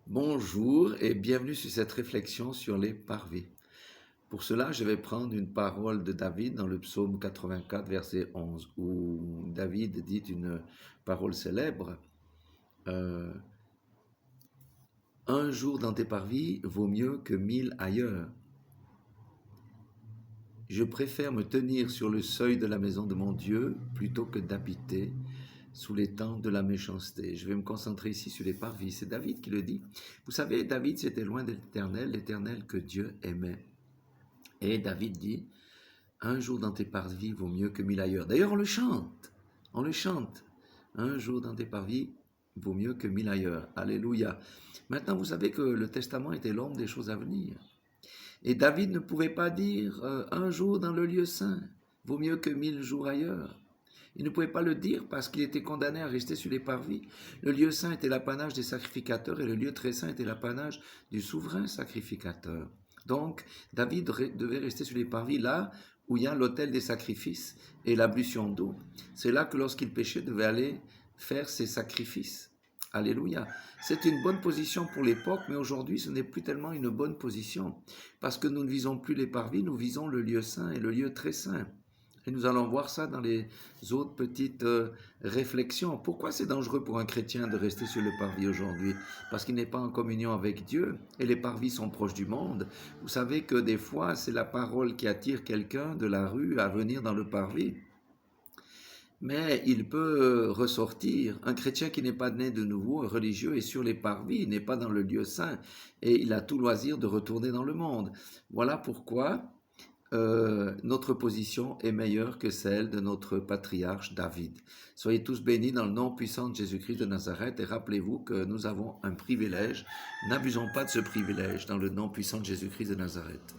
Bonjour et bienvenue sur cette réflexion sur les parvis. Pour cela, je vais prendre une parole de David dans le psaume 84, verset 11, où David dit une parole célèbre. euh, Un jour dans tes parvis vaut mieux que 1000 ailleurs. Je préfère me tenir sur le seuil de la maison de mon Dieu plutôt que d'habiter sous les tentes de la méchanceté. Je vais me concentrer ici sur les parvis. C'est David qui le dit. Vous savez, David, c'était loin de l'Éternel que Dieu aimait. Et David dit, un jour dans tes parvis vaut mieux que 1000 ailleurs. D'ailleurs, on le chante. Un jour dans tes parvis vaut mieux que 1000 ailleurs. Alléluia. Maintenant, vous savez que le Testament était l'ombre des choses à venir. Et David ne pouvait pas dire un jour dans le lieu saint vaut mieux que 1000 jours ailleurs. Il ne pouvait pas le dire parce qu'il était condamné à rester sur les parvis. Le lieu saint était l'apanage des sacrificateurs et le lieu très saint était l'apanage du souverain sacrificateur. Donc, David devait rester sur les parvis là où il y a l'autel des sacrifices et l'ablution d'eau. C'est là que lorsqu'il péchait, devait aller faire ses sacrifices. Alléluia. C'est une bonne position pour l'époque, mais aujourd'hui, ce n'est plus tellement une bonne position. Parce que nous ne visons plus les parvis, nous visons le lieu saint et le lieu très saint. Et nous allons voir ça dans les autres petites réflexions. Pourquoi c'est dangereux pour un chrétien de rester sur le parvis aujourd'hui? Parce qu'il n'est pas en communion avec Dieu et les parvis sont proches du monde. Vous savez que des fois, c'est la parole qui attire quelqu'un de la rue à venir dans le parvis. Mais il peut ressortir. Un chrétien qui n'est pas né de nouveau, un religieux, est sur les parvis, il n'est pas dans le lieu saint et il a tout loisir de retourner dans le monde. Voilà pourquoi notre position est meilleure que celle de notre patriarche David. Soyez tous bénis dans le nom puissant de Jésus-Christ de Nazareth et rappelez-vous que nous avons un privilège. N'abusons pas de ce privilège dans le nom puissant de Jésus-Christ de Nazareth.